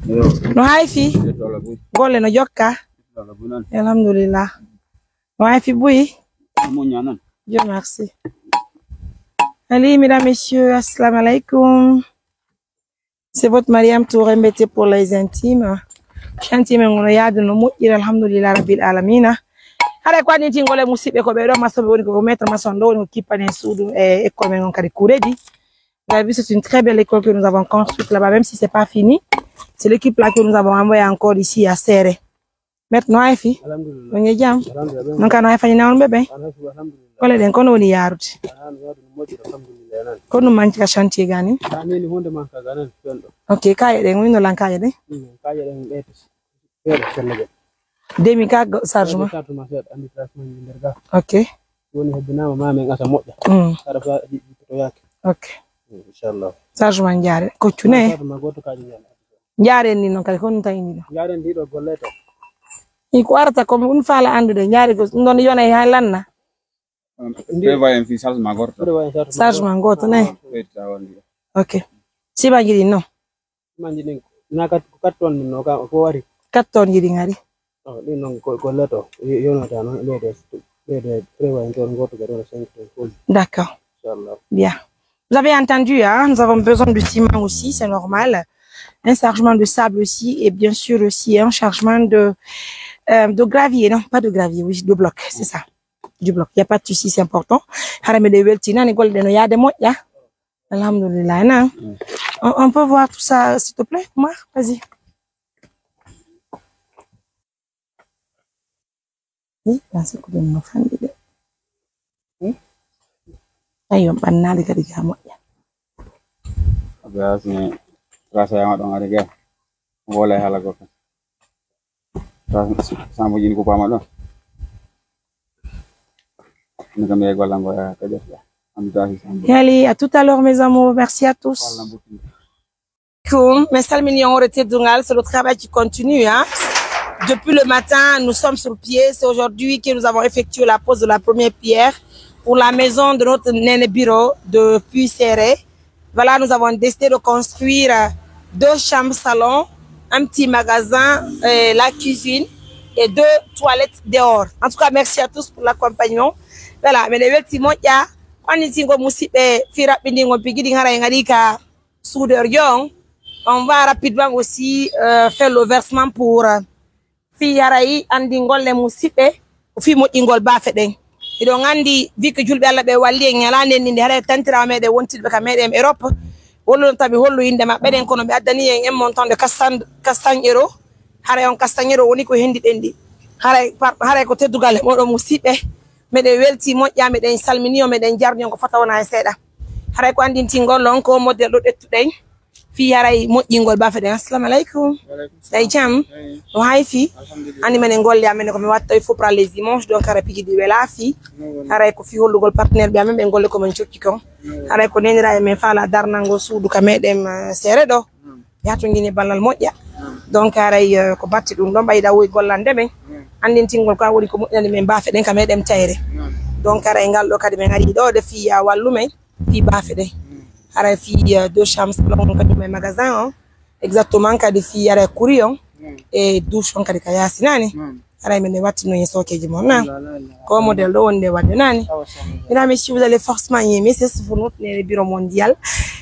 No haifi. Gole no jokka. Alhamdulillah. No haifi bouy. Dieu merci. Allez, mesdames, messieurs, assalamu alaikum. C'est votre Mariam Touré Mbete pour les intimes. Chantier mengono yadu no mujjira alhamdulillah rabbil alamin. Hare kwa ni tingole musibe ko be do masobe woni ko mettre masondo woni kipane sudu e ko mengon kadi kuredi. Vous avez vu, c'est une très belle école que nous avons construite là-bas, même si c'est pas fini. C'est l'équipe là que nous avons envoyé encore ici à Serre. Maintenant, Aïfi, on est bien. Donc, on a fait un bébé. On est encore au yard. Quand nous mangeons le chantier, gani. Ok, quand il y a une langue, demi-cas, sargement. Ok. Ok. Inshallah. Sargement njare. Kochune. Njare ni non kali kon tay ni. Njare ndi do golleto. Iko arata comme une fala andude njare ko non yona e halanna. Prevoyem fi sargement gorto. Sargement goto ne. Ok. Siba jiri no. Manjini na katton no ka ko wari. Katton jiri ngari. Oh, ni non golleto. Yona ta no lede prevoyem ton goto garo 5. D'accord. Inshallah. Bien. Vous avez entendu, hein, nous avons besoin de ciment aussi, c'est normal. Un chargement de sable aussi, et bien sûr aussi un chargement de gravier, non, pas de gravier, oui, de bloc, c'est ça. Du bloc. Il n'y a pas de souci, c'est important. Alhamdulillah. On peut voir tout ça, s'il te plaît, Omar? Vas-y. Oui, c'est que nous faisons. Ayo banali kadi gamo ya abasne rasa yang adong ada ga boleh hala ko sambo jini ko pama do ngam yego lango ya kaje am dahi sambo allez à tout à l'heure mes amours, merci à tous. Mes salminions ont été dungal, c'est le travail qui continue, hein. Depuis le matin nous sommes sur pied, c'est aujourd'hui que nous avons effectué la pose de la première pierre pour la maison de notre Nene Bureau de Puy-Serré. Voilà, nous avons décidé de construire 2 chambres salon, un petit magasin, la cuisine et 2 toilettes dehors. En tout cas, merci à tous pour l'accompagnement. Voilà, mais les petits mots, on va rapidement aussi faire le versement pour Fiyarai Andingol les Moussipe, Fimo Ingol Bafedeng. Et donc, Andy, vu que Jules Bella Bewali, et Yalan, et Nindere, Tentramé, de Wanted Becamé, Europe, Olotabi Holo in the Mabeden Konobi, Adani, un montant de Castagnero, Harayon Castagnero, Unico Hindi Endi, Haracote Dugal, Moro Musipe, made a well team, Yamid and Salminio, made and Jardion of Fatana, I said. Haraquandin Tingo, Lonko, model today. Fiyarai Ingol Buffett, Assalamu alaikum. Jam, Waifi, Animenengol, Yamen, comme what il faut prendre les dimanches, donc à répéter de la fille, à Kofi Holo partenaire, bien même Bengol comme un chokikon, à Konendra et Mefala Darnango Sou, du Kamedem Seredo, Yatungini Balal Moya, donc à combattre l'Umba Ida Golandeme, and in Tingle Kawari Common Buffett and Kamedem Tire, donc à Engal Locademarido, the fille à Wallume, Pi Buffett. Ara fille 2 chambres salon kadi mes magasins exactement kadi fille ara courion et douche on kadi kayasi nani ara mene wati no yeso keji mona ko modèle do wonde wadde nani. Mesdames, messieurs, vous allez forcément aimer, c'est pour notre bureau mondial.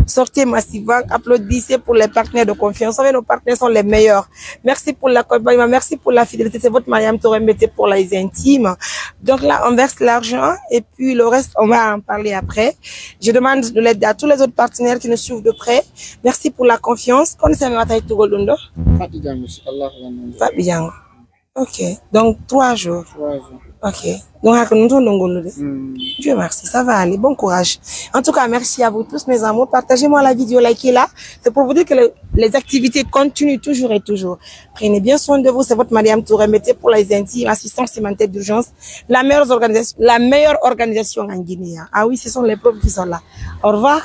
Sortez massivement, applaudissez pour les partenaires de confiance. Vous savez, nos partenaires sont les meilleurs. Merci pour l'accompagnement, merci pour la fidélité. C'est votre Mariam Touré Mbete pour les intimes. Donc là, on verse l'argent et puis le reste, on va en parler après. Je demande de l'aide à tous les autres partenaires qui nous suivent de près. Merci pour la confiance. Connaissez ma taille tout goldundo? Fabian. Ok. Donc 3 jours. 3 jours. Ok. Donc, Dieu merci, ça va aller. Bon courage. En tout cas, merci à vous tous, mes amours. Partagez-moi la vidéo, likez-la. C'est pour vous dire que les activités continuent toujours et toujours. Prenez bien soin de vous. C'est votre Mariam Touré Mbete pour les intimes, assistance humanitaire d'urgence. La meilleure organisation en Guinée. Ah oui, ce sont les preuves qui sont là. Au revoir.